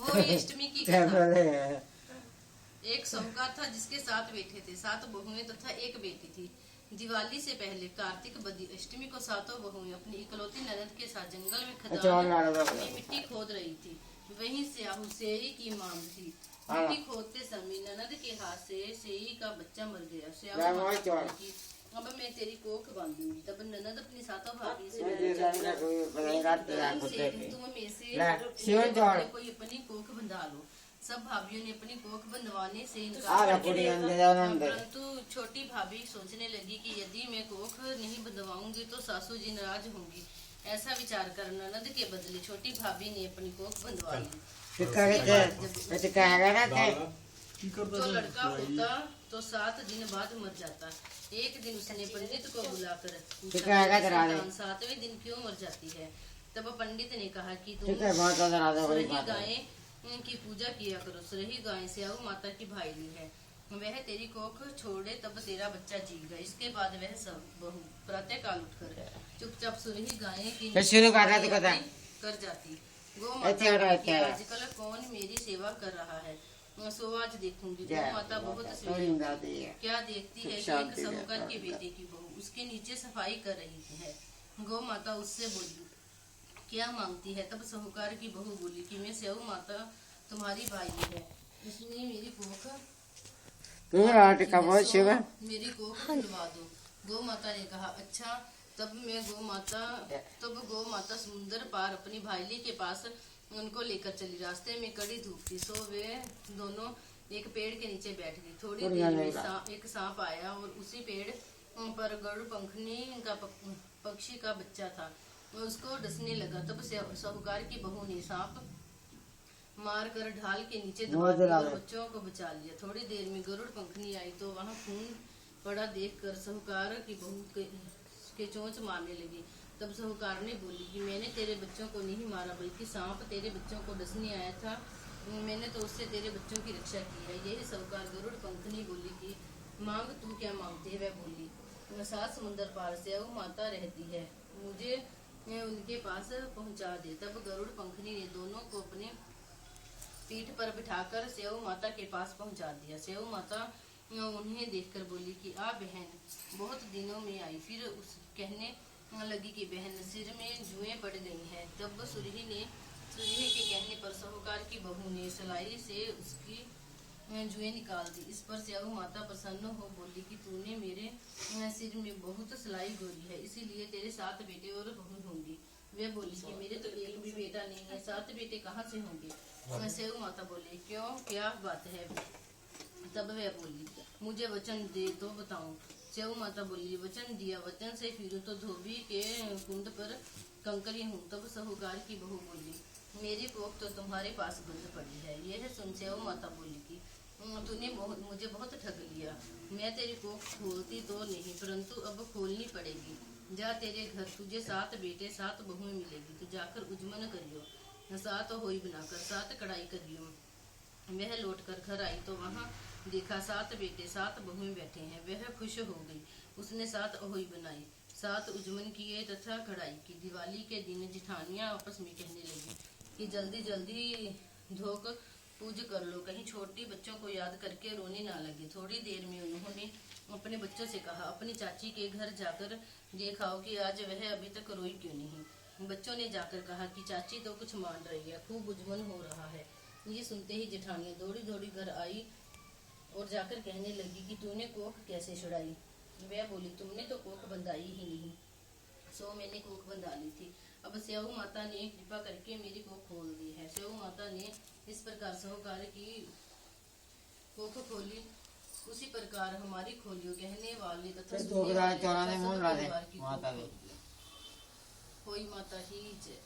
होली अष्टमी की कथा। एक साहूकार था जिसके 7 बेटे थे, 7 बहुएं तथा एक बेटी थी। दिवाली से पहले कार्तिक बदी अष्टमी को 7 बहुएं अपनी इकलौती ननद के साथ जंगल में खदान में मिट्टी खोद रही थी। वहीं स्याहू सेई की मांग थी। मिट्टी खोदते समय ननद के हाथ से सेई का बच्चा मर गया। स्याहू की अब मैं तेरी कोख बांधूंगी। तब ननद अपनी 7 भाभी से तुम में से कोई अपनी कोख बंधा लो। सब भाभीियों ने अपनी कोख बंधवाने से इनकार कर दिया, परंतु छोटी भाभी सोचने लगी कि यदि मैं कोख नहीं बंधवाऊंगी तो सासू जी नाराज होंगी। ऐसा विचार कर ननद के बदले छोटी भाभी ने अपनी कोख बंधवा ली। जो लड़का होता तो 7 दिन बाद मर जाता। एक दिन उसने पंडित को बुलाकर पूछा 7वें दिन क्यों मर जाती है। तब पंडित ने कहा कि तुम सरही गाय की पूजा किया करो। सरही गाय स्याहू माता की भाईली है, वह तेरी कोख छोड़े तब तेरा बच्चा जीगा। इसके बाद वह सब बहू प्रातः काल उठकर चुपचाप सुरही गाय की कर जाती। गौ माता आजकल कौन मेरी सेवा कर रहा है, सो आज देखूंगी। गौ माता बहुत क्या देखती है कि एक साहूकार के बेटे की बहू उसके नीचे सफाई कर रही है। गौ माता उससे बोली क्या मांगती है। तब साहूकार की बहू बोली कि मैं स्याहू माता तुम्हारी भाई है, इसने मेरी कोख खुलवा दो। गौ माता ने कहा अच्छा। तब गौ माता समुद्र पार अपनी भाईली के पास उनको लेकर चली। रास्ते में कड़ी धूप थी, सो वे दोनों एक पेड़ के नीचे बैठ गई। थोड़ी देर में एक सांप आया और उसी पेड़ पर गरुड़ पंखनी का पक्षी का बच्चा था, उसको डसने लगा। तब साहूकार की बहू ने सांप मार कर ढाल के नीचे दबा दिया और बच्चों को बचा लिया। थोड़ी देर में गरुड़ पंखनी आई तो वहां खून पड़ा देखकर साहूकार की बहू के चोंच मारने लगी। तब साहूकार ने बोली कि मैंने तेरे बच्चों को नहीं मारा, बल्कि सांप तेरे बच्चों को डसने आया था, मैंने तो उससे तेरे बच्चों की रक्षा की है। यही साहूकार गरुड़ पंखनी बोली कि मांग तू क्या मांगती है। वह बोली 7 समुद्र पार स्याहू माता रहती है, मुझे उनके पास पहुंचा दे। तब गरुड़ पंखनी ने दोनों को अपने पीठ पर बिठाकर स्याहू माता के पास पहुंचा दिया। स्याहू माता उन्हें देखकर बोली कि आ बहन, बहुत दिनों में आई। फिर उस कहने लगी कि बहन सिर में जुएं पड़ गई हैं। तब सुरही के कहने पर साहूकार की बहू ने सलाई से उसकी जुएं निकाल दी। इस पर स्याहू माता प्रसन्न हो बोली कि तूने मेरे सिर में बहुत सलाई गोरी है, इसीलिए तेरे 7 बेटे और बहू होंगी। वे बोली कि मेरे तो एक भी बेटा नहीं है, 7 बेटे कहाँ से होंगे। स्याहू माता बोले क्यों, क्या बात है। तब वह बोली मुझे वचन दे तो बताऊं। स्याहू माता बोली वचन दिया, वचन से फिर तो धोबी के कुंड पर कंकरी हूँ। तब साहूकार की बहू बोली मेरी कोख तो तुम्हारे पास बंद पड़ी है। यह सुन स्याहू माता बोली कि तूने मुझे बहुत ठग लिया। मैं तेरी कोख खोलती तो नहीं, परंतु अब खोलनी पड़ेगी। जा तेरे घर तुझे 7 बेटे 7 बहुएं मिलेगी, तो जाकर उजमन करियो, 7 होई बनाकर 7 कढ़ाई करियो। वह लौट कर घर आई तो वहां देखा 7 बेटे 7 बहुएं बैठे हैं। वह खुश हो गई। उसने 7 अहोई बनाई, 7 उजमन किए तथा कढ़ाई की। दिवाली के दिन जिठानियां आपस में कहने लगी कि जल्दी जल्दी धोक पूज कर लो, कहीं छोटी बच्चों को याद करके रोने ना लगे। थोड़ी देर में उन्होंने अपने बच्चों से कहा अपनी चाची के घर जाकर देखाओ कि आज वह अभी तक रोई क्यों नहीं। बच्चों ने जाकर कहा कि चाची तो कुछ मान रही है, खूब उजमन हो रहा है। ये सुनते ही जेठानियां दौड़ी दौड़ी घर आई और जाकर कहने लगी कि तूने कोख कैसे छुड़ाई। वह बोली तुमने तो कोख बंधाई ही नहीं, सो मैंने कोख बंधा ली थी। अब स्याहू माता ने कृपा करके मेरी कोख खोल दी है। स्याहू माता ने इस प्रकार साहूकार की कोख खोली, उसी प्रकार हमारी खोलियो। कहने वाले तथा कोई माता ही जय।